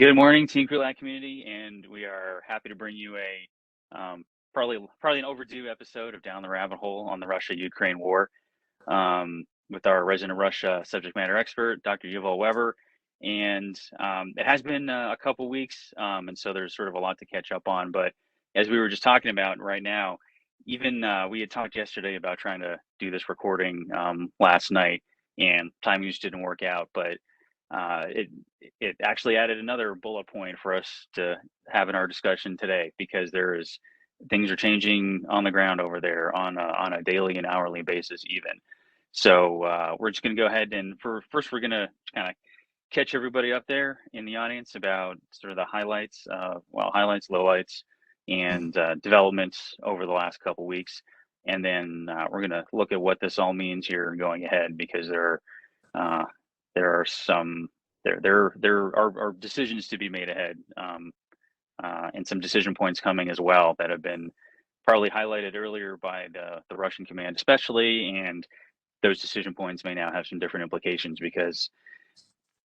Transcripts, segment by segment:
Good morning, Team Krulak community, and we are happy to bring you probably an overdue episode of Down the Rabbit Hole on the Russia-Ukraine war with our resident Russia subject matter expert, Dr. Yuval Weber. And it has been a couple weeks, and so there's sort of a lot to catch up on. But as we were just talking about right now, even we had talked yesterday about trying to do this recording last night, and timing just didn't work out. But it actually added another bullet point for us to have in our discussion today, because things are changing on the ground over there on a daily and hourly basis even. So we're just going to go ahead and first we're going to kind of catch everybody up there in the audience about sort of the highlights, highlights, lowlights, and developments over the last couple weeks, and then we're going to look at what this all means here going ahead, because there are decisions to be made ahead, and some decision points coming as well that have been partly highlighted earlier by the Russian command especially, and those decision points may now have some different implications because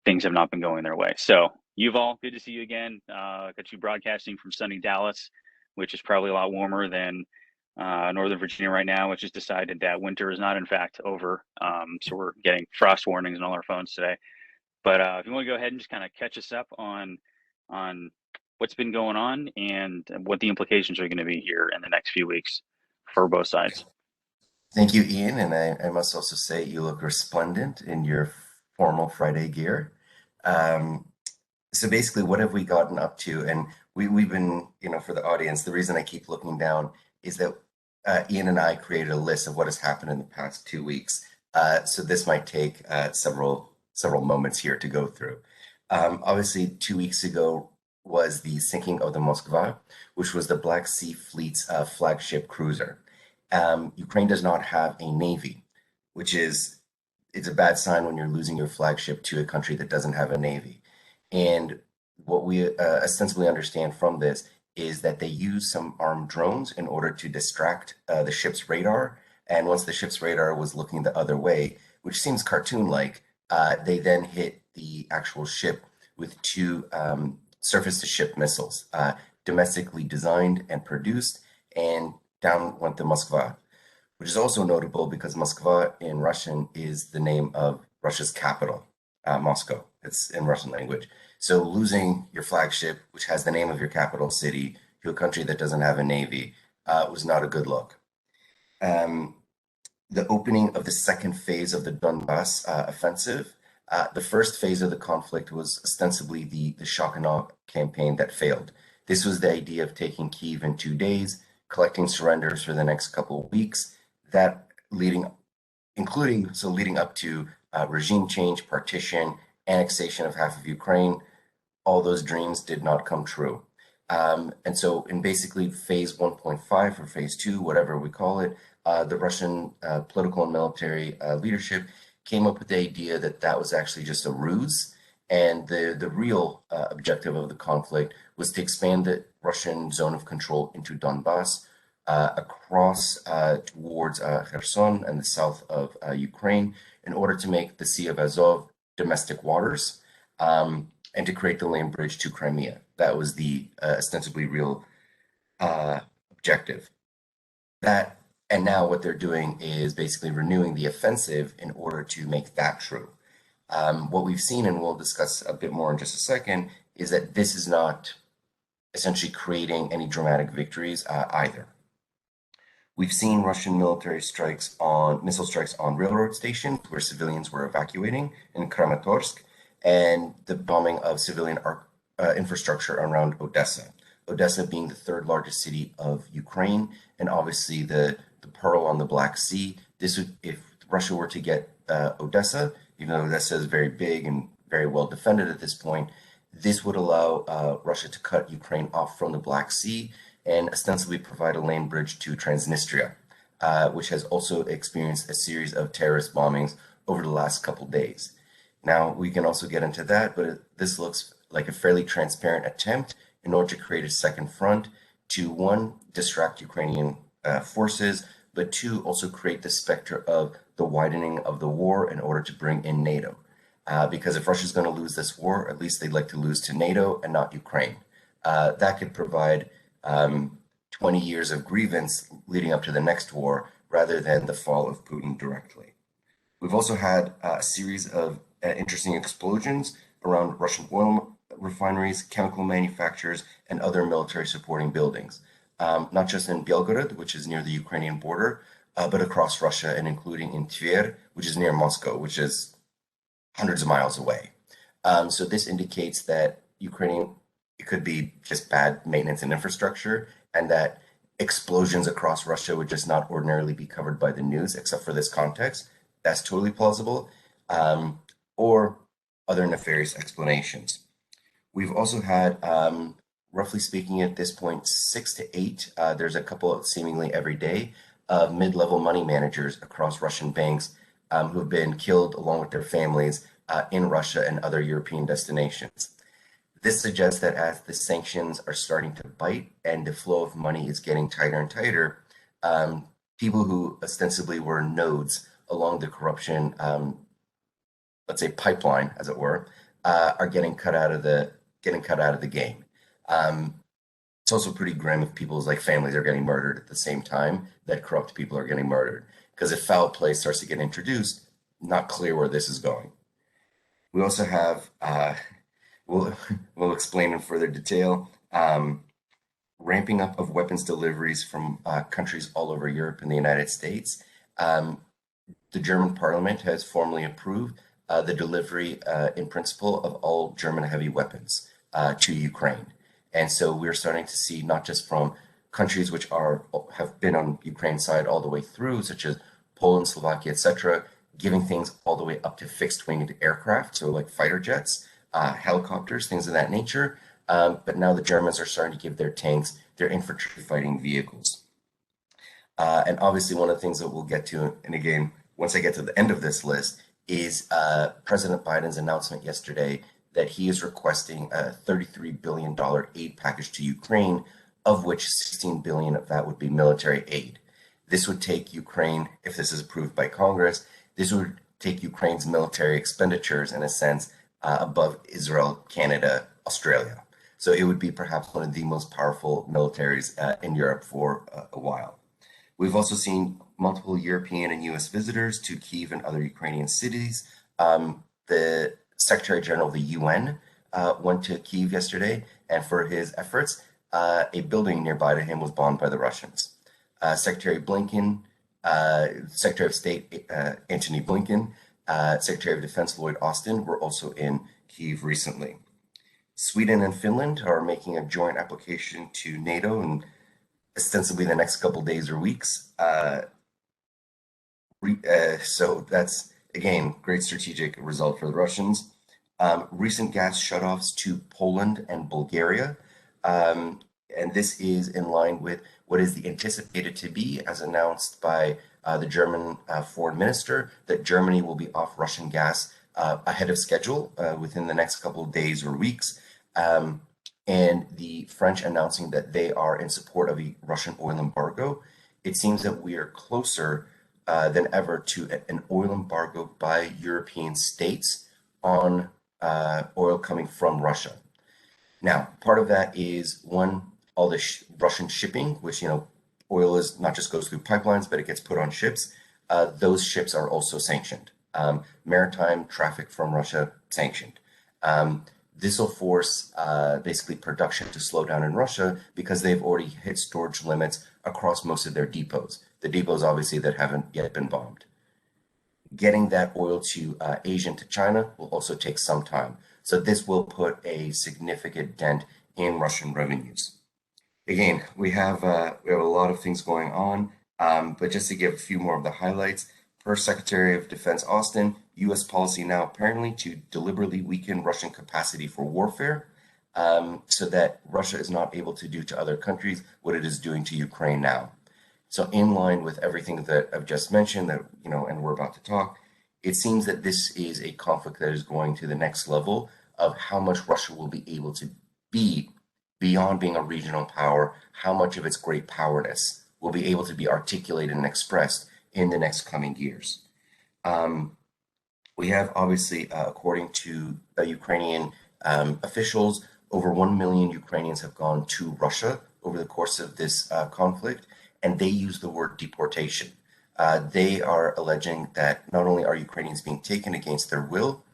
things have not been going their way. So Yuval, good to see you again. Got you broadcasting from sunny Dallas, which is probably a lot warmer than Northern Virginia right now, which has decided that winter is not in fact over. So we're getting frost warnings on all our phones today. But if you want to go ahead and just kind of catch us up on what's been going on and what the implications are going to be here in the next few weeks for both sides. Thank you, Ian. And I must also say you look resplendent in your formal Friday gear. So basically, what have we gotten up to? And we've been, for the audience, the reason I keep looking down is that Ian and I created a list of what has happened in the past 2 weeks. So this might take several moments here to go through. Obviously, 2 weeks ago was the sinking of the Moskva, which was the Black Sea Fleet's flagship cruiser. Ukraine does not have a navy, it's a bad sign when you're losing your flagship to a country that doesn't have a navy. And what we ostensibly understand from this is that they use some armed drones in order to distract the ship's radar. And once the ship's radar was looking the other way, which seems cartoon-like, they then hit the actual ship with two surface-to-ship missiles, domestically designed and produced, and down went the Moskva, which is also notable because Moskva in Russian is the name of Russia's capital, Moscow. It's in Russian language. So losing your flagship, which has the name of your capital city, to a country that doesn't have a navy was not a good look. The opening of the second phase of the Donbas offensive. The first phase of the conflict was ostensibly the shock and awe campaign that failed. This was the idea of taking Kyiv in 2 days, collecting surrenders for the next couple of weeks, that leading up to regime change, partition, annexation of half of Ukraine. All those dreams did not come true. And so in basically phase 1.5 or phase 2, whatever we call it, the Russian political and military leadership came up with the idea that that was actually just a ruse. And the real objective of the conflict was to expand the Russian zone of control into Donbas, across towards Kherson and the south of Ukraine, in order to make the Sea of Azov domestic waters, and to create the land bridge to Crimea. That was the ostensibly real objective. And now what they're doing is basically renewing the offensive in order to make that true. What we've seen, and we'll discuss a bit more in just a second, is that this is not essentially creating any dramatic victories either. We've seen Russian military missile strikes on railroad stations where civilians were evacuating in Kramatorsk, and the bombing of civilian infrastructure around Odessa. Odessa being the third largest city of Ukraine, and obviously the pearl on the Black Sea. If Russia were to get Odessa, even though Odessa is very big and very well defended at this point, this would allow Russia to cut Ukraine off from the Black Sea and ostensibly provide a land bridge to Transnistria, which has also experienced a series of terrorist bombings over the last couple days. Now, we can also get into that, but this looks like a fairly transparent attempt in order to create a second front to, one, distract Ukrainian forces, but two, also create the specter of the widening of the war in order to bring in NATO. because if Russia's going to lose this war, at least they'd like to lose to NATO and not Ukraine. That could provide 20 years of grievance leading up to the next war rather than the fall of Putin directly. We've also had a series of interesting explosions around Russian oil refineries, chemical manufacturers, and other military supporting buildings, not just in Belgorod, which is near the Ukrainian border, but across Russia and including in Tver, which is near Moscow, which is hundreds of miles away. So this indicates that Ukrainian, it could be just bad maintenance and infrastructure, and that explosions across Russia would just not ordinarily be covered by the news, except for this context. That's totally plausible, or other nefarious explanations. We've also had, roughly speaking at this point, 6 to 8, there's a couple seemingly every day, of mid-level money managers across Russian banks who've been killed along with their families in Russia and other European destinations. This suggests that as the sanctions are starting to bite and the flow of money is getting tighter and tighter, people who ostensibly were nodes along the corruption, let's say pipeline, as it were, are getting cut out of the game. It's also pretty grim if people's like families are getting murdered at the same time that corrupt people are getting murdered. Because if foul play starts to get introduced, not clear where this is going. We also have, we'll explain in further detail, ramping up of weapons deliveries from countries all over Europe and the United States. The German parliament has formally approved the delivery in principle of all German heavy weapons to Ukraine. And so we're starting to see not just from countries which have been on Ukraine's side all the way through, such as Poland, Slovakia, etc., giving things all the way up to fixed-winged aircraft, so like fighter jets, helicopters, things of that nature. But now the Germans are starting to give their tanks, their infantry fighting vehicles. And obviously one of the things that we'll get to, and again, once I get to the end of this list, is President Biden's announcement yesterday that he is requesting a $33 billion aid package to Ukraine, of which $16 billion of that would be military aid. This would take Ukraine, if this is approved by Congress, this would take Ukraine's military expenditures, in a sense, above Israel, Canada, Australia. So it would be perhaps one of the most powerful militaries in Europe for a while. We've also seen multiple European and US visitors to Kyiv and other Ukrainian cities. The Secretary General of the UN went to Kyiv yesterday, and for his efforts, a building nearby to him was bombed by the Russians. Secretary Blinken, Secretary of State Antony Blinken, Secretary of Defense Lloyd Austin were also in Kyiv recently. Sweden and Finland are making a joint application to NATO in ostensibly the next couple days or weeks. So that's, again, great strategic result for the Russians. Recent gas shutoffs to Poland and Bulgaria. And this is in line with what is anticipated to be, as announced by the German foreign minister, that Germany will be off Russian gas ahead of schedule within the next couple of days or weeks. And the French announcing that they are in support of a Russian oil embargo. It seems that we are closer than ever to an oil embargo by European states on oil coming from Russia. Now, part of that is, one, all the Russian shipping, which, oil is not just goes through pipelines, but it gets put on ships. Those ships are also sanctioned. Maritime traffic from Russia sanctioned. This will force basically production to slow down in Russia because they've already hit storage limits across most of their depots. The depots, obviously, that haven't yet been bombed. Getting that oil to Asia and to China will also take some time. So this will put a significant dent in Russian revenues. Again, we have a lot of things going on, but just to give a few more of the highlights, per Secretary of Defense Austin, U.S. policy now apparently to deliberately weaken Russian capacity for warfare, so that Russia is not able to do to other countries what it is doing to Ukraine now. So in line with everything that I've just mentioned, that and we're about to talk, it seems that this is a conflict that is going to the next level of how much Russia will be able to be beyond being a regional power, how much of its great powerness will be able to be articulated and expressed in the next coming years. We have obviously, according to Ukrainian officials, over 1 million Ukrainians have gone to Russia over the course of this conflict, and they use the word deportation. They are alleging that not only are Ukrainians being taken against their will,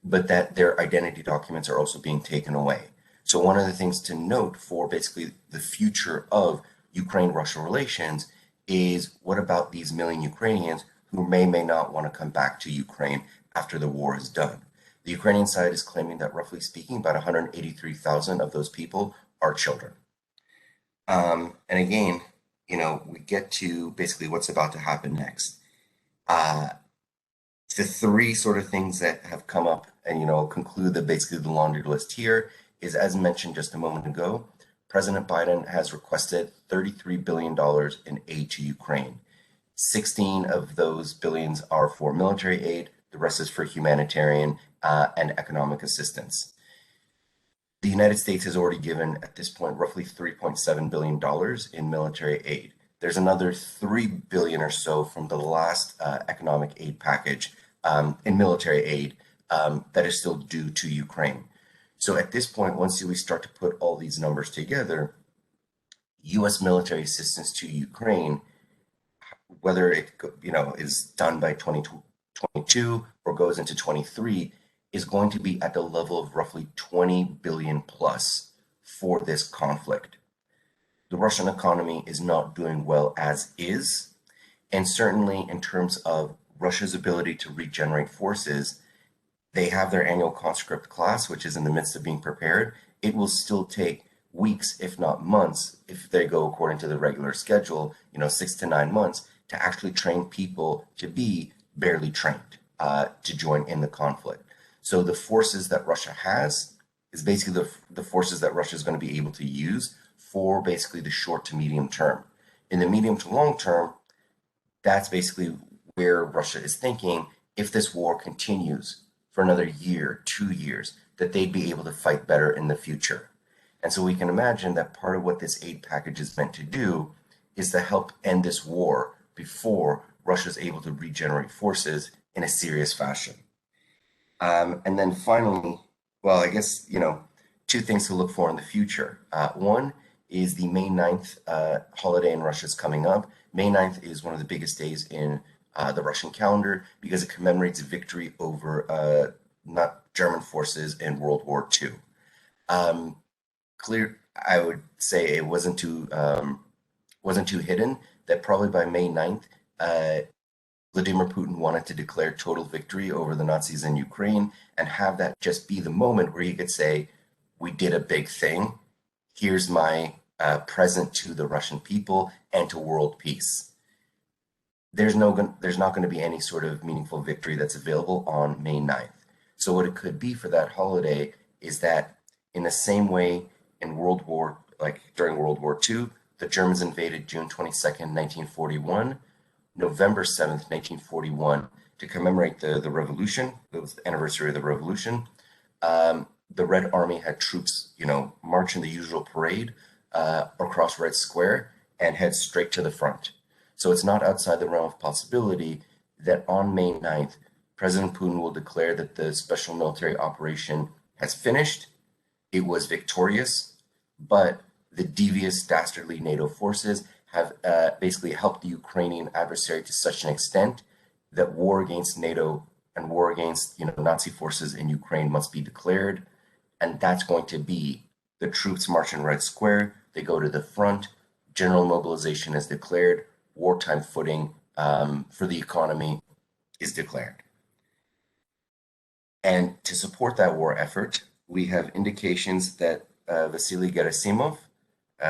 but that their identity documents are also being taken away. So, one of the things to note for basically the future of Ukraine-Russia relations is what about these million Ukrainians who may not want to come back to Ukraine after the war is done? The Ukrainian side is claiming that, roughly speaking, about 183,000 of those people are children. And again, we get to basically what's about to happen next. Uh, the three sort of things that have come up and, conclude the basically the laundry list here is, as mentioned just a moment ago, President Biden has requested $33 billion in aid to Ukraine. 16 of those billions are for military aid. The rest is for humanitarian and economic assistance. The United States has already given, at this point, roughly $3.7 billion in military aid. There's another $3 billion or so from the last economic aid package in military aid that is still due to Ukraine. So at this point, once we start to put all these numbers together, U.S. military assistance to Ukraine, whether it is done by 2022 or goes into 23, is going to be at the level of roughly 20 billion plus for this conflict. The Russian economy is not doing well as is, and certainly in terms of Russia's ability to regenerate forces, they have their annual conscript class, which is in the midst of being prepared. It will still take weeks, if not months, if they go according to the regular schedule, 6 to 9 months, to actually train people to be barely trained to join in the conflict. So the forces that Russia has is basically the forces that Russia is going to be able to use for basically the short to medium term. In the medium to long term, that's basically where Russia is thinking, if this war continues for another year, 2 years, that they'd be able to fight better in the future. And so we can imagine that part of what this aid package is meant to do is to help end this war before Russia is able to regenerate forces in a serious fashion. And then finally, well, I guess, two things to look for in the future. One is the May 9th holiday in Russia is coming up. May 9th is one of the biggest days in the Russian calendar because it commemorates victory over not German forces in World War II. I would say it wasn't too hidden that probably by May 9th, Vladimir Putin wanted to declare total victory over the Nazis in Ukraine and have that just be the moment where he could say, we did a big thing. Here's my present to the Russian people and to world peace. There's not going to be any sort of meaningful victory that's available on May 9th. So what it could be for that holiday is that in the same way during World War II, the Germans invaded June 22nd, 1941, November 7th, 1941, to commemorate the revolution. It was the anniversary of the revolution. The Red Army had troops, march in the usual parade across Red Square and head straight to the front. So it's not outside the realm of possibility that on May 9th, President Putin will declare that the special military operation has finished. It was victorious, but the devious, dastardly NATO forces have basically helped the Ukrainian adversary to such an extent that war against NATO and war against Nazi forces in Ukraine must be declared. And that's going to be the troops march in Red Square. They go to the front. General mobilization is declared. Wartime footing for the economy is declared. And to support that war effort, we have indications that Vasily Gerasimov,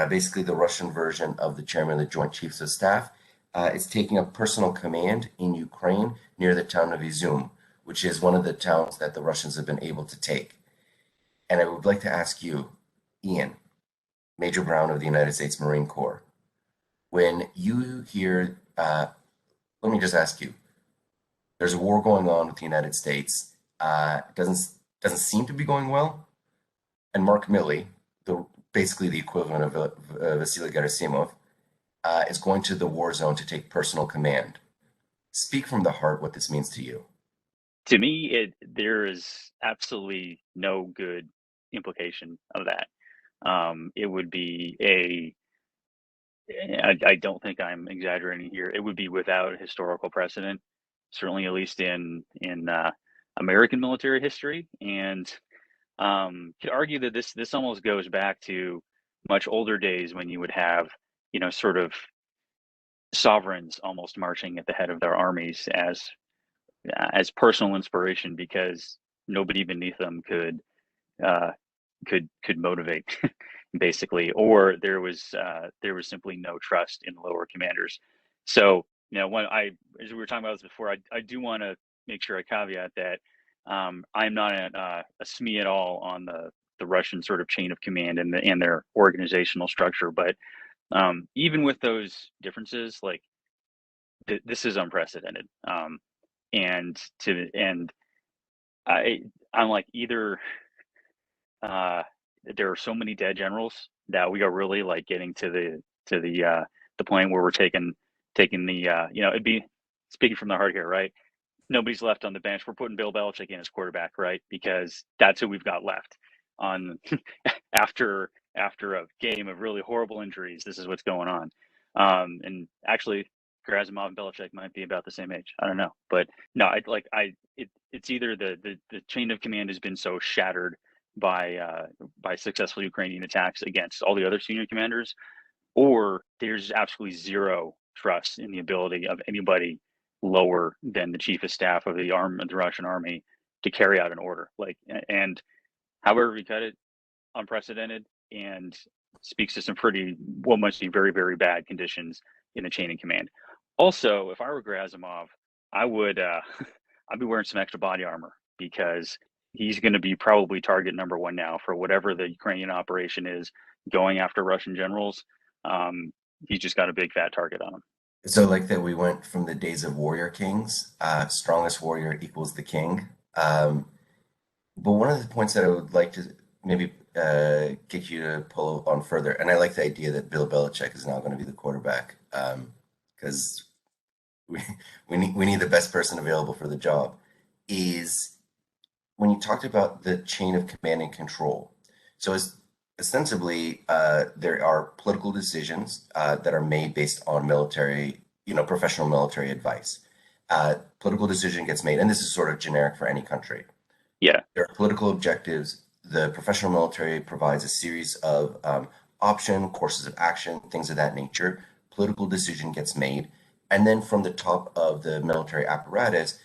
basically the Russian version of the chairman of the Joint Chiefs of Staff, is taking up personal command in Ukraine near the town of Izum, which is one of the towns that the Russians have been able to take. And I would like to ask you, Ian, Major Brown of the United States Marine Corps, when you hear, let me just ask you, there's a war going on with the United States. Doesn't seem to be going well. And Mark Milley, basically the equivalent of Vasily Gerasimov, is going to the war zone to take personal command. Speak from the heart what this means to you. To me, there is absolutely no good implication of that. It would be I don't think I'm exaggerating here. It would be without historical precedent, certainly at least in American military history, and could argue that this almost goes back to much older days when you would have, sort of sovereigns almost marching at the head of their armies as personal inspiration because nobody beneath them uh, could motivate basically, or there was simply no trust in the lower commanders. So when as we were talking about this before, I do want to make sure I caveat that I'm not a SME at all on the Russian sort of chain of command and their organizational structure, but even with those differences, like this is unprecedented. And I'm like either uh, there are so many dead generals that we are really like getting to the point where we're taking the it'd be speaking from the heart here, right? Nobody's left on the bench. We're putting Bill Belichick in as quarterback, right? Because that's who we've got left on after a game of really horrible injuries. This is what's going on. And actually, Gerasimov and Belichick might be about the same age. I don't know, but no, it's either the chain of command has been so shattered by successful Ukrainian attacks against all the other senior commanders, or there's absolutely zero trust in the ability of anybody lower than the chief of staff of the Russian army to carry out an order. And however we cut it, unprecedented and speaks to some pretty what must be very, very bad conditions in the chain of command. Also, if I were Gerasimov, I would I'd be wearing some extra body armor because he's going to be probably target number one now for whatever the Ukrainian operation is going after Russian generals. He's just got a big fat target on him. So, like that, we went from the days of warrior kings, strongest warrior equals the king. But one of the points that I would like to maybe get you to pull on further, and I like the idea that Bill Belichick is now going to be the quarterback, because we we need the best person available for the job, is when you talked about the chain of command and control. So it's ostensibly there are political decisions that are made based on military, professional military advice. Political decision gets made, and this is sort of generic for any country. Yeah, There are political objectives. The professional military provides a series of option, courses of action, things of that nature. Political decision gets made. And then from the top of the military apparatus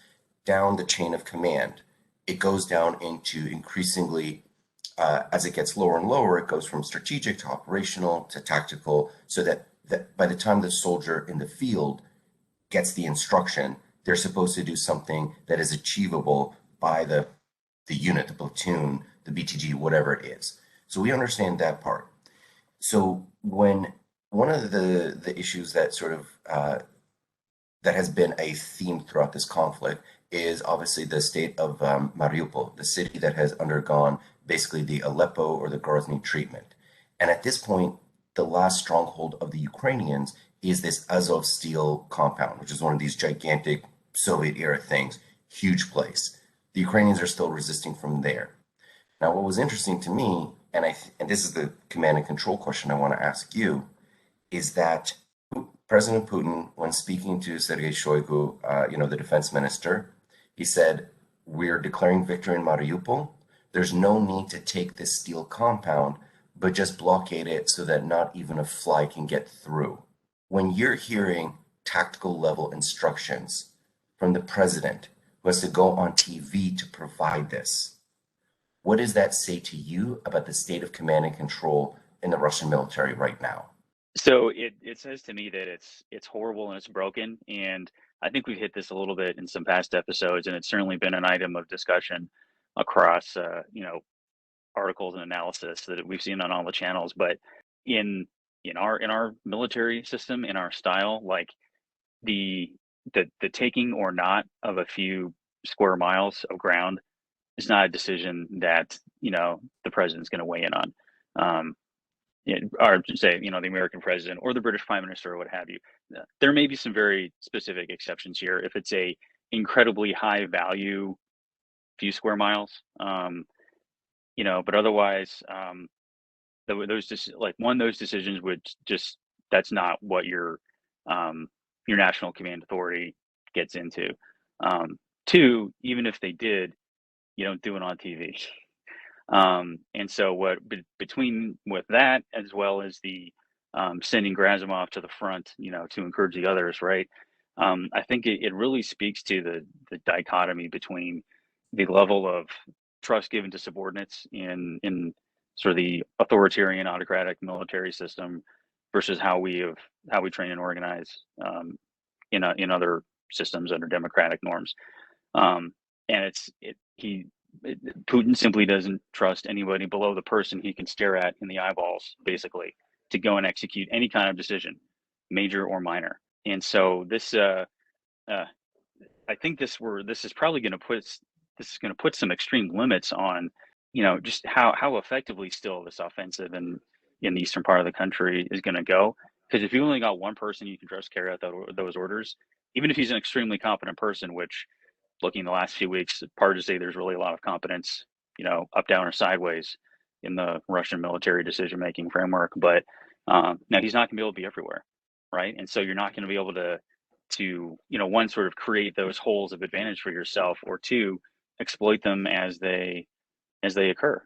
down the chain of command, it goes down into increasingly, as it gets lower and lower, it goes from strategic to operational to tactical, so that by the time the soldier in the field gets the instruction, they're supposed to do something that is achievable by the unit, the platoon, the BTG, whatever it is. So we understand that part. So when one of the issues that sort of that has been a theme throughout this conflict is obviously the state of Mariupol, the city that has undergone basically the Aleppo or the Grozny treatment. And at this point, the last stronghold of the Ukrainians is this Azov steel compound, which is one of these gigantic Soviet era things, huge place. The Ukrainians are still resisting from there. Now, what was interesting to me, and this is the command and control question I want to ask you, is that President Putin, when speaking to Sergei Shoigu, the defense minister, he said, "We're declaring victory in Mariupol. There's no need to take this steel compound, but just blockade it so that not even a fly can get through." When you're hearing tactical level instructions from the president who has to go on TV to provide this, what does that say to you about the state of command and control in the Russian military right now? so it says to me that it's horrible and it's broken, and I think we've hit this a little bit in some past episodes, and it's certainly been an item of discussion across articles and analysis that we've seen on all the channels. But in in our military system, in our style, like the the taking or not of a few square miles of ground is not a decision that the president's going to weigh in on. Or say, the American president or the British prime minister or what have you. There may be some very specific exceptions here. If it's a incredibly high value few square miles. But otherwise, those just like those decisions would just that's not what your national command authority gets into. Two, even if they did, you don't do it on TV. And so between with that as well as the sending Gerasimov to the front, to encourage the others, right? I think it really speaks to the dichotomy between the level of trust given to subordinates in sort of the authoritarian autocratic military system versus how we train and organize in other systems under democratic norms. And Putin simply doesn't trust anybody below the person he can stare at in the eyeballs, basically, to go and execute any kind of decision, major or minor. And so I think this is probably going to put some extreme limits on, just how effectively still this offensive in the eastern part of the country is going to go. Because if you only got one person you can trust carry out those orders, even if he's an extremely competent person, which looking the last few weeks, it's hard to say there's really a lot of competence, up, down, or sideways in the Russian military decision-making framework. But now he's not going to be able to be everywhere, right? And so you're not going to be able to one, sort of create those holes of advantage for yourself, or two, exploit them as they occur,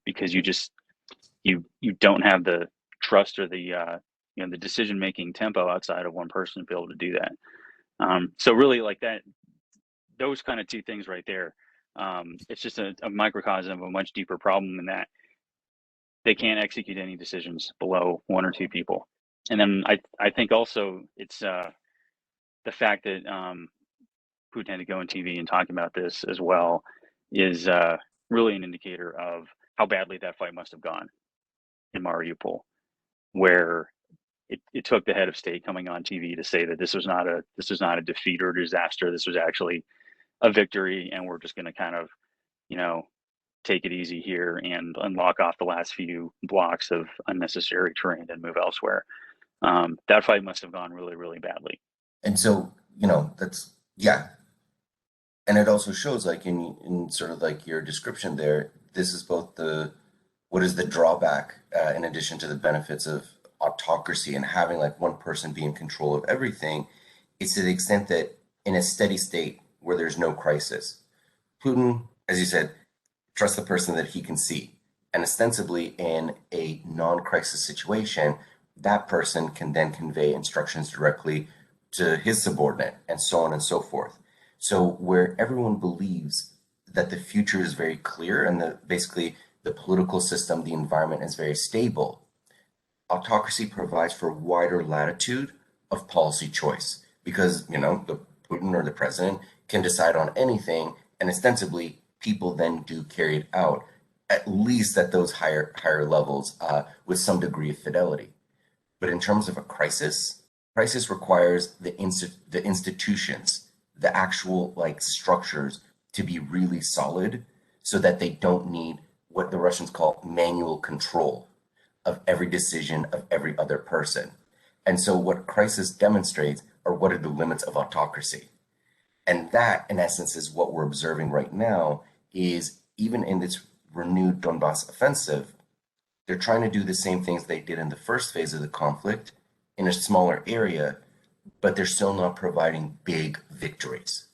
because you don't have the trust or the decision-making tempo outside of one person to be able to do that. So really, like that. Those kind of two things right there, it's just a microcosm of a much deeper problem in that they can't execute any decisions below one or two people. And then I think also it's the fact that Putin had to go on TV and talk about this as well is really an indicator of how badly that fight must have gone in Mariupol, where it took the head of state coming on TV to say that this was not a defeat or a disaster. This was actually a victory, and we're just going to kind of, take it easy here and unlock off the last few blocks of unnecessary terrain and move elsewhere. That fight must have gone really, really badly. And so, that's, yeah. And it also shows, like, in sort of like your description there, this is both what is the drawback, in addition to the benefits of autocracy and having like one person be in control of everything, is to the extent that in a steady state where there's no crisis, Putin, as you said, trusts the person that he can see. And ostensibly, in a non-crisis situation, that person can then convey instructions directly to his subordinate, and so on and so forth. So where everyone believes that the future is very clear and basically the political system, the environment is very stable, autocracy provides for wider latitude of policy choice because, the Putin or the president can decide on anything, and ostensibly people then do carry it out, at least at those higher levels, with some degree of fidelity. But in terms of a crisis requires the institutions, the actual like structures to be really solid so that they don't need what the Russians call manual control of every decision of every other person. And so what crisis demonstrates are what are the limits of autocracy. And that, in essence, is what we're observing right now, is even in this renewed Donbas offensive, they're trying to do the same things they did in the first phase of the conflict in a smaller area, but they're still not providing big victories.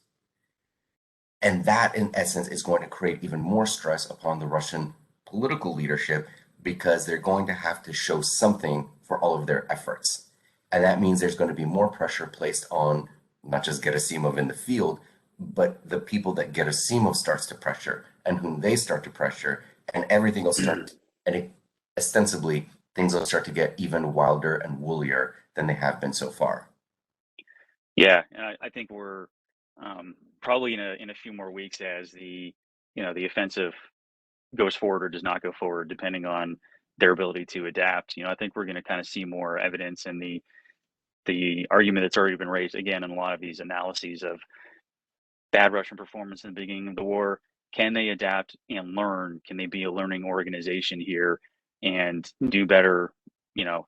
And that, in essence, is going to create even more stress upon the Russian political leadership because they're going to have to show something for all of their efforts. And that means there's going to be more pressure placed on not just Gerasimov in the field, but the people that Gerasimov starts to pressure and whom they start to pressure, and everything will start, ostensibly, things will start to get even wilder and woolier than they have been so far. Yeah, and I think we're probably in a few more weeks as the offensive goes forward or does not go forward, depending on their ability to adapt. I think we're going to kind of see more evidence in the argument that's already been raised again in a lot of these analyses of bad Russian performance in the beginning of the war. Can they adapt and learn? Can they be a learning organization here and do better,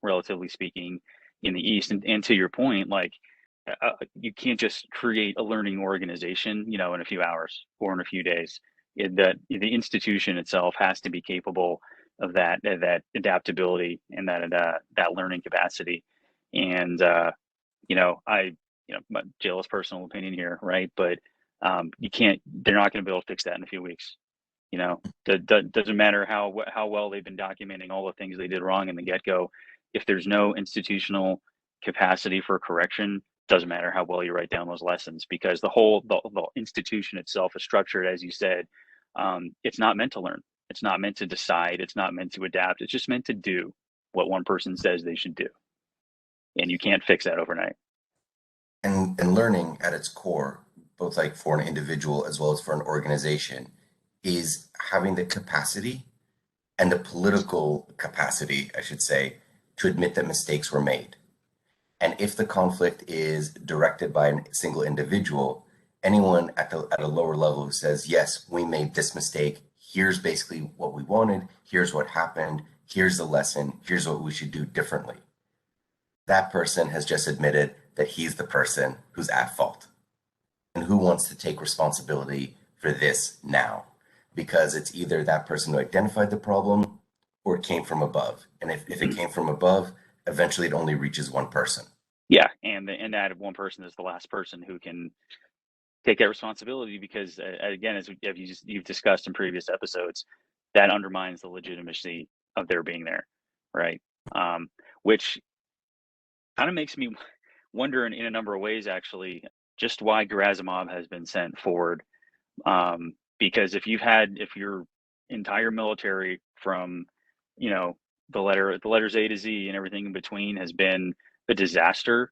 relatively speaking, in the East? And to your point, like, you can't just create a learning organization, in a few hours or in a few days. that the institution itself has to be capable of that adaptability and that learning capacity. And my Jill's personal opinion here, right? But you can't. They're not going to be able to fix that in a few weeks. Doesn't matter how well they've been documenting all the things they did wrong in the get-go. If there's no institutional capacity for correction, doesn't matter how well you write down those lessons, because the institution itself is structured, as you said. It's not meant to learn. It's not meant to decide. It's not meant to adapt. It's just meant to do what one person says they should do, and you can't fix that overnight. And learning at its core, both like for an individual as well as for an organization, is having the capacity and the political capacity, I should say, to admit that mistakes were made. And if the conflict is directed by a single individual, anyone at a lower level who says, yes, we made this mistake, here's basically what we wanted, here's what happened, here's the lesson, here's what we should do differently. That person has just admitted that he's the person who's at fault. And who wants to take responsibility for this now? Because it's either that person who identified the problem or it came from above. And if it came from above, eventually it only reaches one person. Yeah, and that one person is the last person who can take that responsibility, because again, as you've discussed in previous episodes, that undermines the legitimacy of their being there, right? Which kind of makes me wonder in a number of ways, actually, just why Gerasimov has been sent forward. Because if your entire military from, the letters A to Z and everything in between has been a disaster,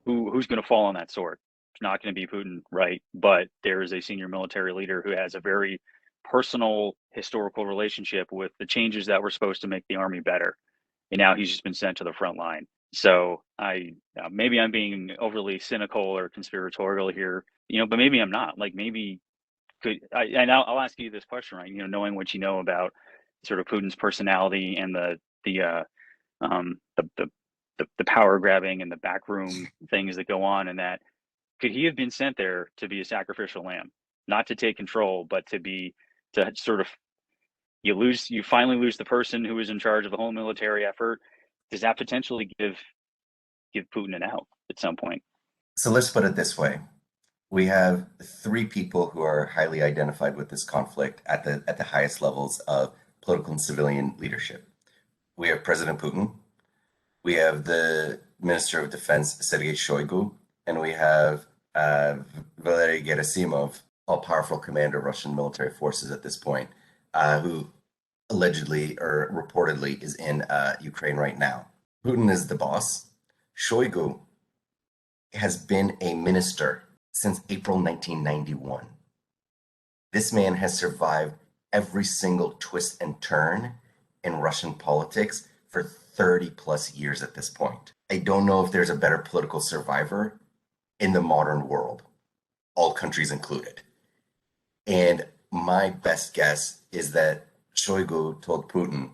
who's going to fall on that sword? It's not going to be Putin, right? But there is a senior military leader who has a very personal historical relationship with the changes that were supposed to make the army better, and now he's just been sent to the front line. So maybe I'm being overly cynical or conspiratorial here, but maybe I'm not. Like, maybe and I'll ask you this question, right? Knowing what you know about sort of Putin's personality and the power grabbing and the backroom things that go on, and that could he have been sent there to be a sacrificial lamb, not to take control, but to sort of, you finally lose the person who was in charge of the whole military effort. Does that potentially give Putin an out at some point? So let's put it this way. We have three people who are highly identified with this conflict at the highest levels of political and civilian leadership. We have President Putin, we have the Minister of Defense, Sergei Shoigu, and we have Valery Gerasimov, all-powerful commander of Russian military forces at this point, who allegedly or reportedly is in Ukraine right now. Putin is the boss. Shoigu has been a minister since April 1991. This man has survived every single twist and turn in Russian politics for 30 plus years at this point. I don't know if there's a better political survivor in the modern world, all countries included. And my best guess is that Shoigu told Putin,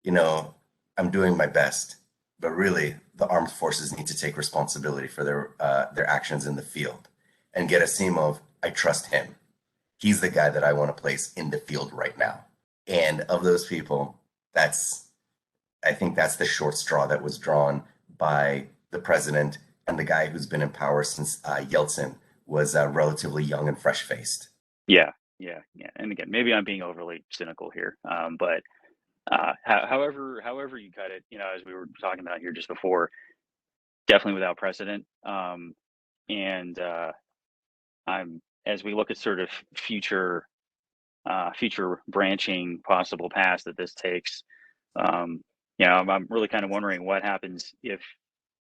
I'm doing my best, but really the armed forces need to take responsibility for their actions in the field. And Gerasimov, I trust him. He's the guy that I want to place in the field right now. And of those people, I think that's the short straw that was drawn by the president and the guy who's been in power since Yeltsin was relatively young and fresh-faced. Yeah. And again, maybe I'm being overly cynical here, but however you cut it, as we were talking about here just before, definitely without precedent. And as we look at sort of future branching possible paths that this takes, I'm really kind of wondering what happens if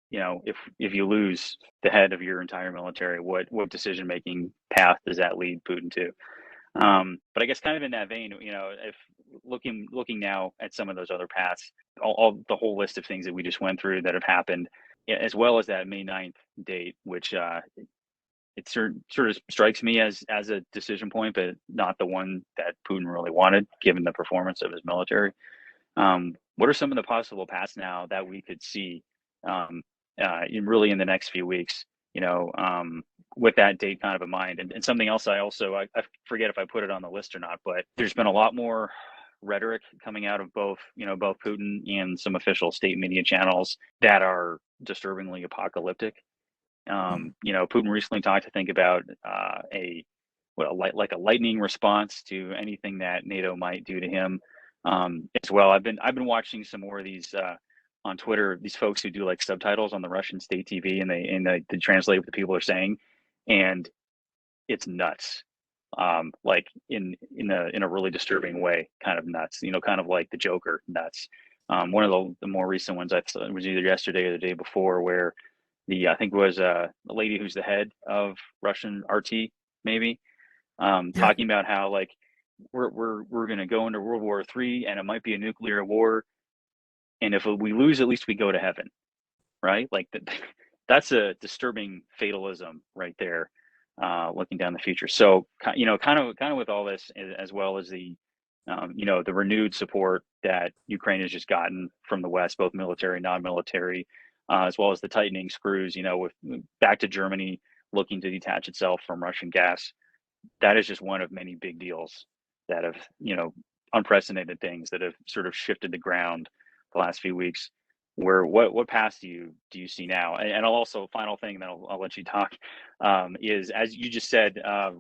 you lose the head of your entire military. What decision making path does that lead Putin to? But I guess kind of in that vein, if looking now at some of those other paths, all the whole list of things that we just went through that have happened, as well as that May 9th date, which it sort of strikes me as a decision point, but not the one that Putin really wanted, given the performance of his military. What are some of the possible paths now that we could see really in the next few weeks with that date kind of in mind. And something else I forget if I put it on the list or not, but there's been a lot more rhetoric coming out of both Putin and some official state media channels that are disturbingly apocalyptic. Putin recently talked, I think, about like a lightning response to anything that NATO might do to him. As well, I've been watching some more of these on Twitter. These folks who do like subtitles on the Russian state TV, and they translate what the people are saying, and it's nuts. Like in a really disturbing way, kind of nuts. Kind of like the Joker nuts. One of the more recent ones I saw was either yesterday or the day before, where I think it was a lady who's the head of Russian RT, maybe, Yeah. talking about how like we're going to go into World War III and it might be a nuclear war, and if we lose, at least we go to heaven, right? Like that's a disturbing fatalism right there, looking down the future. So kind of with all this, as well as the renewed support that Ukraine has just gotten from the West, both military, non-military, as well as the tightening screws, with back to Germany looking to detach itself from Russian gas. That is just one of many big deals that have, unprecedented things that have sort of shifted the ground the last few weeks. Where what path do you see now? And I'll also, final thing, then I'll let you talk, is, as you just said, a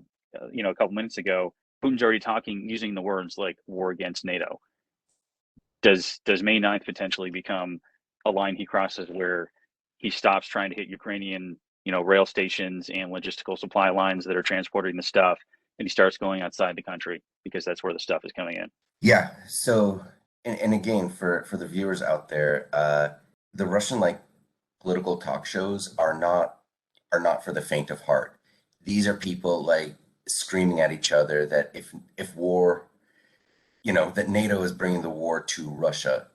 couple minutes ago, Putin's already talking using the words like war against NATO. Does May 9th potentially become a line he crosses where he stops trying to hit Ukrainian, rail stations and logistical supply lines that are transporting the stuff, and he starts going outside the country because that's where the stuff is coming in? Yeah. So, and again, for the viewers out there, the Russian like political talk shows are not for the faint of heart. These are people like screaming at each other that if war, that NATO is bringing the war to Russia,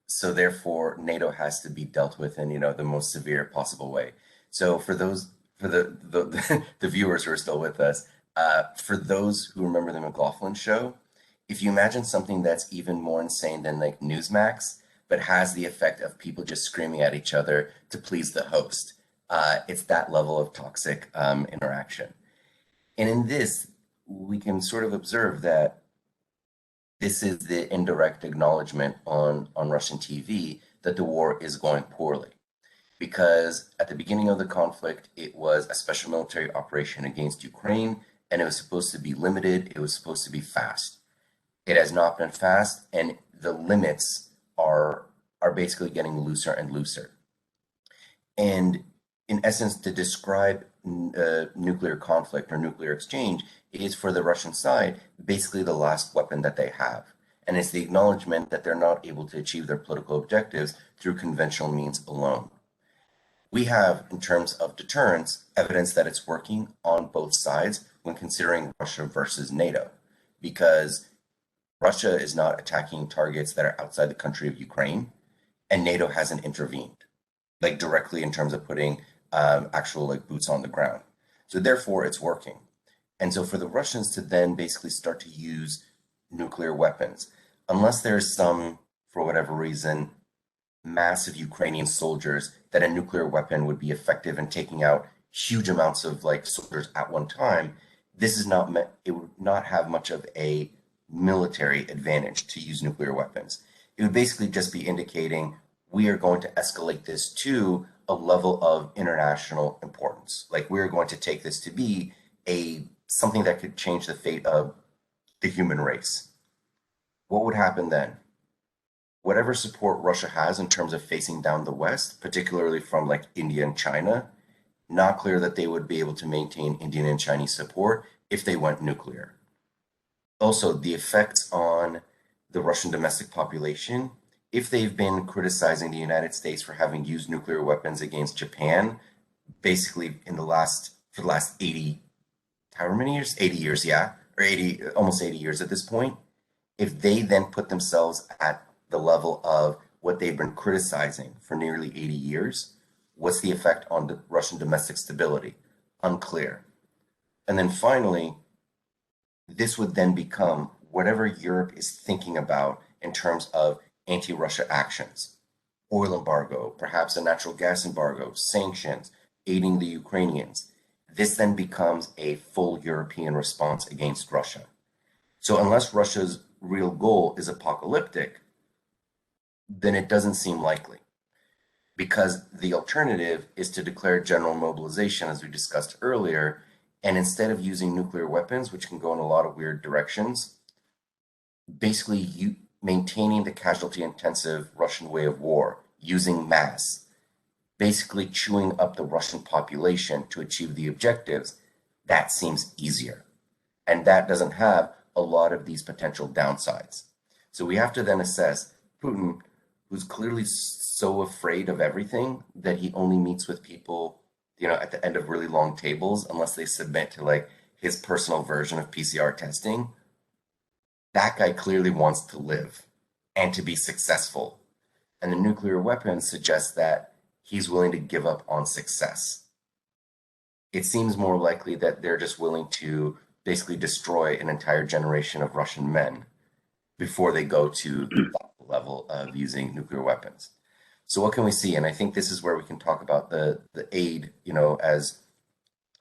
so therefore NATO has to be dealt with in, the most severe possible way. So for the the viewers who are still with us, for those who remember the McLaughlin show, if you imagine something that's even more insane than like Newsmax, but has the effect of people just screaming at each other to please the host, it's that level of toxic interaction. And in this, we can sort of observe that this is the indirect acknowledgement on Russian TV that the war is going poorly. Because at the beginning of the conflict, it was a special military operation against Ukraine, and it was supposed to be limited, it was supposed to be fast. It has not been fast, and the limits are basically getting looser and looser. And in essence, to describe nuclear conflict or nuclear exchange is, for the Russian side, basically the last weapon that they have. And it's the acknowledgement that they're not able to achieve their political objectives through conventional means alone. We have, in terms of deterrence, evidence that it's working on both sides when considering Russia versus NATO, because Russia is not attacking targets that are outside the country of Ukraine, and NATO hasn't intervened, like directly in terms of putting actual like boots on the ground. So therefore, it's working. And so for the Russians to then basically start to use nuclear weapons, unless there's some, for whatever reason, massive Ukrainian soldiers that a nuclear weapon would be effective in taking out huge amounts of like soldiers at one time, this is not meant, it would not have much of a military advantage to use nuclear weapons. It would basically just be indicating we are going to escalate this to a level of international importance. Like we're going to take this to be a something that could change the fate of the human race. What would happen then? Whatever support Russia has in terms of facing down the West, particularly from like India and China, not clear that they would be able to maintain Indian and Chinese support if they went nuclear. Also, the effects on the Russian domestic population, if they've been criticizing the United States for having used nuclear weapons against Japan, basically for the last 80, however many years? 80 years, yeah, or 80, almost 80 years at this point. If they then put themselves at the level of what they've been criticizing for nearly 80 years, what's the effect on the Russian domestic stability? Unclear. And then finally, this would then become whatever Europe is thinking about in terms of anti-Russia actions, oil embargo, perhaps a natural gas embargo, sanctions. aiding the Ukrainians. This then becomes a full European response against Russia. So unless Russia's real goal is apocalyptic, then it doesn't seem likely, because the alternative is to declare general mobilization, as we discussed earlier, and instead of using nuclear weapons, which can go in a lot of weird directions, basically maintaining the casualty-intensive Russian way of war, using mass, basically chewing up the Russian population to achieve the objectives, that seems easier. And that doesn't have a lot of these potential downsides. So we have to then assess Putin, who's clearly so afraid of everything that he only meets with people, at the end of really long tables, unless they submit to like his personal version of PCR testing. That guy clearly wants to live and to be successful. And the nuclear weapons suggest that he's willing to give up on success. It seems more likely that they're just willing to basically destroy an entire generation of Russian men before they go to that level of using nuclear weapons. So what can we see? And I think this is where we can talk about the aid, as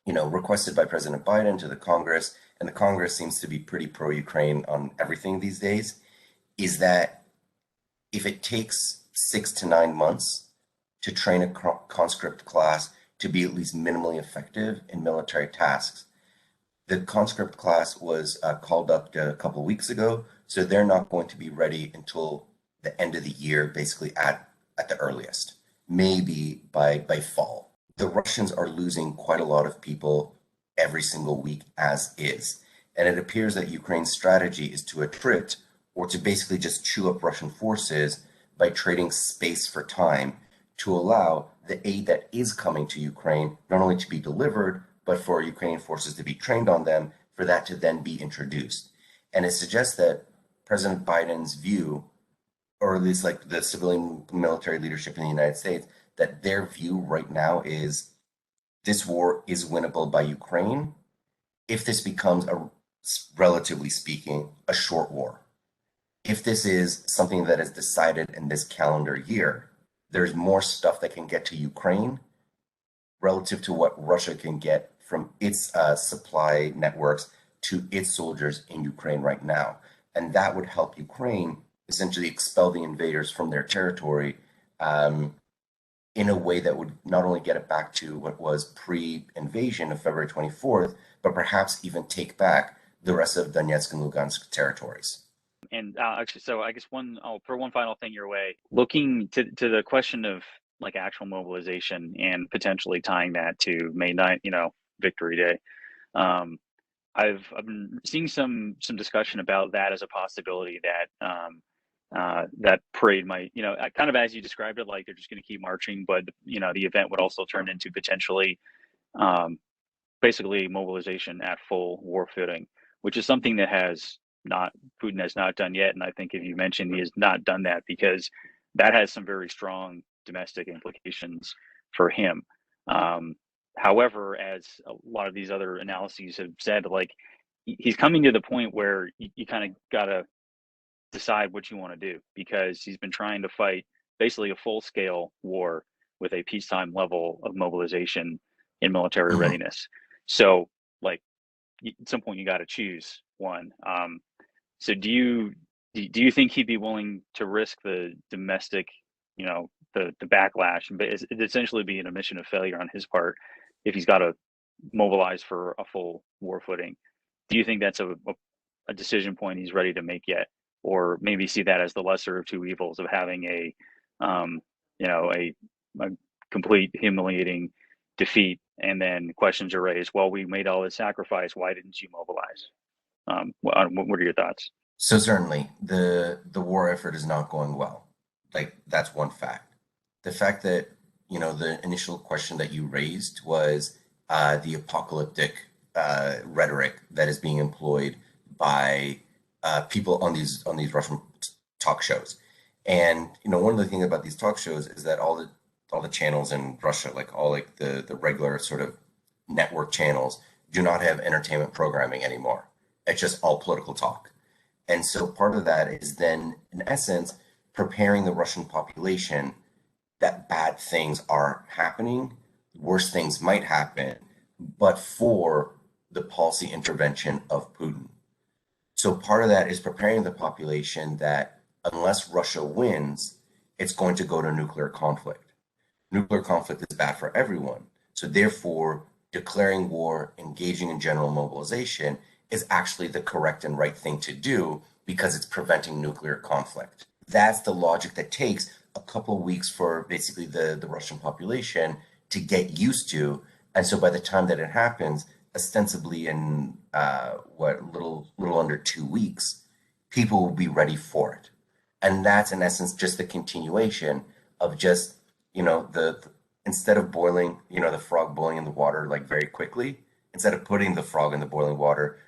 requested by President Biden to the Congress, and the Congress seems to be pretty pro-Ukraine on everything these days, is that if it takes 6 to 9 months to train a conscript class to be at least minimally effective in military tasks. The conscript class was called up a couple of weeks ago, so they're not going to be ready until the end of the year, basically at the earliest, maybe by fall. The Russians are losing quite a lot of people every single week as is, and it appears that Ukraine's strategy is to attrit, or to basically just chew up Russian forces by trading space for time to allow the aid that is coming to Ukraine not only to be delivered, but for Ukrainian forces to be trained on them, for that to then be introduced. And it suggests that President Biden's view, or at least like the civilian military leadership in the United States, that their view right now is this war is winnable by Ukraine if this becomes, relatively speaking, a short war. If this is something that is decided in this calendar year, there's more stuff that can get to Ukraine relative to what Russia can get from its supply networks to its soldiers in Ukraine right now. And that would help Ukraine essentially expel the invaders from their territory in a way that would not only get it back to what was pre-invasion of February 24th, but perhaps even take back the rest of Donetsk and Lugansk territories. And actually, so I guess I'll throw one final thing your way. Looking to the question of like actual mobilization and potentially tying that to May 9th, Victory Day. I've been seeing some discussion about that as a possibility, that that parade might, kind of as you described it, like they're just going to keep marching, but the event would also turn into potentially basically mobilization at full war footing, which is something that Putin has not done yet. And I think, if you mentioned, he has not done that because that has some very strong domestic implications for him. However, as a lot of these other analyses have said, like he's coming to the point where you kind of got to decide what you want to do, because he's been trying to fight basically a full-scale war with a peacetime level of mobilization and military readiness. So, like, at some point you got to choose one. So do you think he'd be willing to risk the domestic, the backlash, but it essentially be an admission of failure on his part if he's got to mobilize for a full war footing? Do you think that's a decision point he's ready to make yet, or maybe see that as the lesser of two evils of having a complete humiliating defeat, and then questions are raised? Well, we made all this sacrifice. Why didn't you mobilize? What are your thoughts? So certainly the war effort is not going well. Like, that's one fact. The fact that, the initial question that you raised was the apocalyptic rhetoric that is being employed by people on these Russian talk shows. And one of the things about these talk shows is that all the channels in Russia, like all like the regular sort of network channels, do not have entertainment programming anymore. It's just all political talk. And so part of that is then, in essence, preparing the Russian population that bad things are happening worse things might happen, but for the policy intervention of Putin. So part of that is preparing the population that unless Russia wins, it's going to go to nuclear conflict. Nuclear conflict is bad for everyone. So therefore, declaring war, engaging in general mobilization is actually the correct and right thing to do because it's preventing nuclear conflict. That's the logic that takes a couple of weeks for basically the Russian population to get used to. And so by the time that it happens, ostensibly in little under 2 weeks, people will be ready for it. And that's in essence just the continuation of just, the instead of boiling, the frog boiling in the water like very quickly, instead of putting the frog in the boiling water,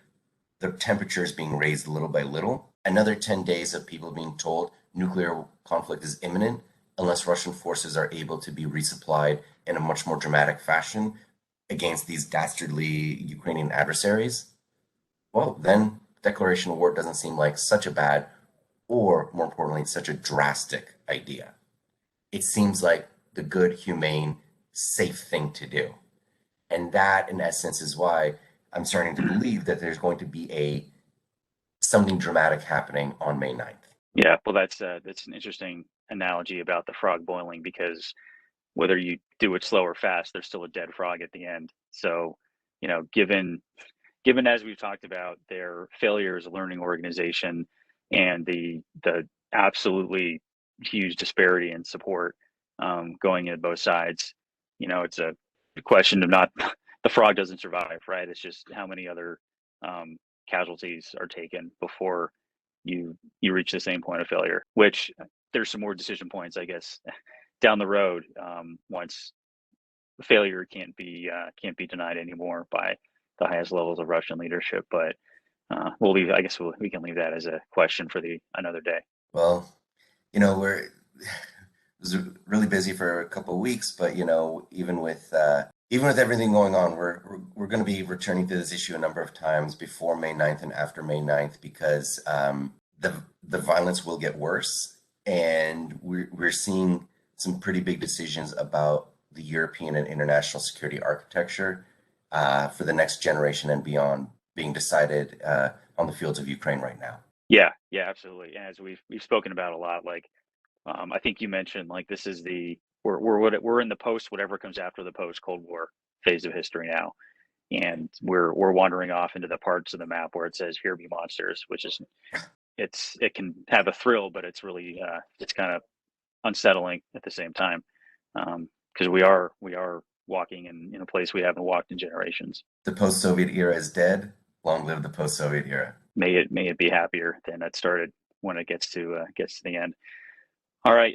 the temperature is being raised little by little. Another 10 days of people being told nuclear conflict is imminent unless Russian forces are able to be resupplied in a much more dramatic fashion against these dastardly Ukrainian adversaries. Well, then declaration of war doesn't seem like such a bad, or more importantly, such a drastic idea. It seems like the good, humane, safe thing to do. And that, in essence, is why I'm starting to believe that there's going to be something dramatic happening on May 9th. Yeah, well, that's an interesting analogy about the frog boiling, because whether you do it slow or fast, there's still a dead frog at the end. So, given as we've talked about their failure as a learning organization and the absolutely huge disparity in support going in both sides, it's a question of not the frog doesn't survive, right? It's just how many other um, casualties are taken before you reach the same point of failure. Which there's some more decision points, I guess, down the road once failure can't be denied anymore by the highest levels of Russian leadership. But we'll leave. I guess we can leave that as a question for another day. Well, we're was really busy for a couple of weeks, but even with everything going on, we're going to be returning to this issue a number of times before May 9th and after May 9th because the violence will get worse, and we're seeing some pretty big decisions about the European and international security architecture for the next generation and beyond being decided on the fields of Ukraine right now. Yeah, absolutely. And as we've spoken about a lot, like I think you mentioned, like this is we're in the post whatever comes after the post Cold War phase of history now, and we're wandering off into the parts of the map where it says "Here be monsters," which is it can have a thrill, but it's really it's kind of unsettling at the same time because we are walking in a place we haven't walked in generations. The post-Soviet era is dead. Long live the post-Soviet era. May it be happier than it started when it gets to the end. All right,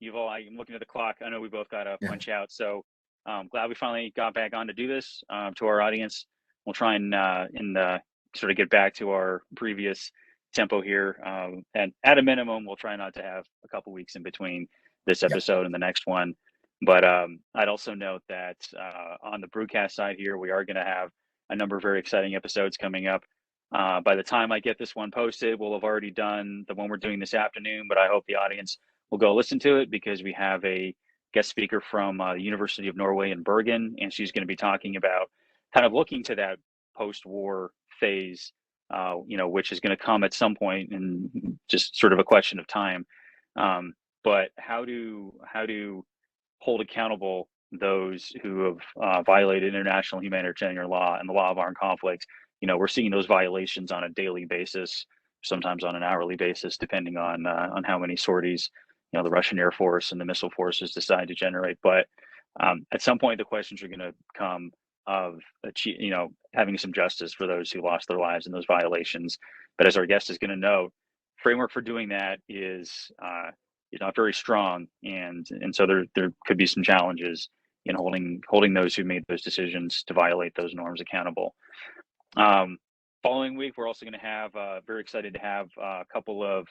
Yuval, I'm looking at the clock. I know we both got to punch out, so glad we finally got back on to do this. To our audience, we'll try and sort of get back to our previous tempo here, and at a minimum, we'll try not to have a couple weeks in between this episode and the next one. But I'd also note that on the Brewcast side here, we are going to have a number of very exciting episodes coming up. By the time I get this one posted, we'll have already done the one we're doing this afternoon, but I hope the audience will go listen to it because we have a guest speaker from the University of Norway in Bergen, and she's going to be talking about kind of looking to that post-war phase, which is going to come at some point and just sort of a question of time. But how to hold accountable those who have violated international humanitarian law and the law of armed conflict. We're seeing those violations on a daily basis, sometimes on an hourly basis, depending on how many sorties the Russian Air Force and the missile forces decide to generate. But at some point, the questions are going to come of having some justice for those who lost their lives in those violations. But as our guest is going to note, framework for doing that is not very strong, and so there could be some challenges in holding those who made those decisions to violate those norms accountable. Following week, we're also going to have very excited to have a couple of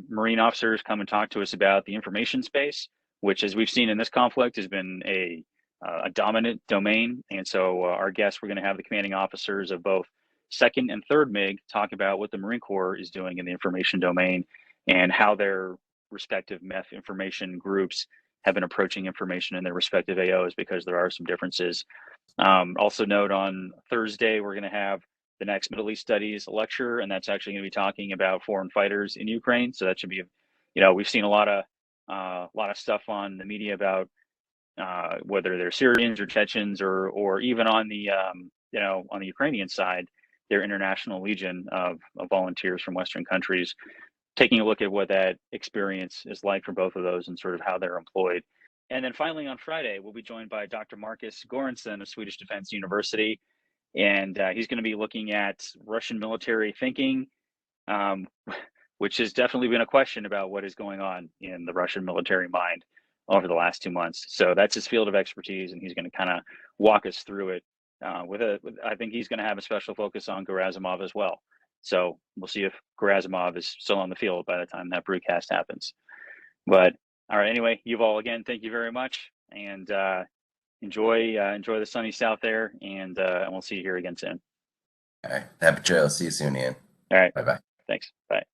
Marine officers come and talk to us about the information space, which, as we've seen in this conflict, has been a dominant domain. And so our guests, we're going to have the commanding officers of both 2nd and 3rd MiG talk about what the Marine Corps is doing in the information domain and how their respective MEF information groups have been approaching information in their respective AOs, because there are some differences. Also note, on Thursday, we're going to have the next Middle East Studies lecture, and that's actually going to be talking about foreign fighters in Ukraine. So that should be, we've seen a lot of stuff on the media about whether they're Syrians or Chechens, or even on the on the Ukrainian side, their international legion of volunteers from Western countries, taking a look at what that experience is like for both of those and sort of how they're employed. And then finally on Friday, we'll be joined by Dr. Marcus Goransson of Swedish Defense University, and he's going to be looking at Russian military thinking, um, which has definitely been a question about what is going on in the Russian military mind over the last 2 months. So that's his field of expertise, and he's going to kind of walk us through it. I think he's going to have a special focus on Gerasimov as well. So we'll see if Gerasimov is still on the field by the time that broadcast happens. But all right, anyway, Yuval, again, thank you very much, and enjoy the sunny south there, and we'll see you here again soon. All right. Happy trails. See you soon, Ian. All right, Bye bye. thanks. Bye.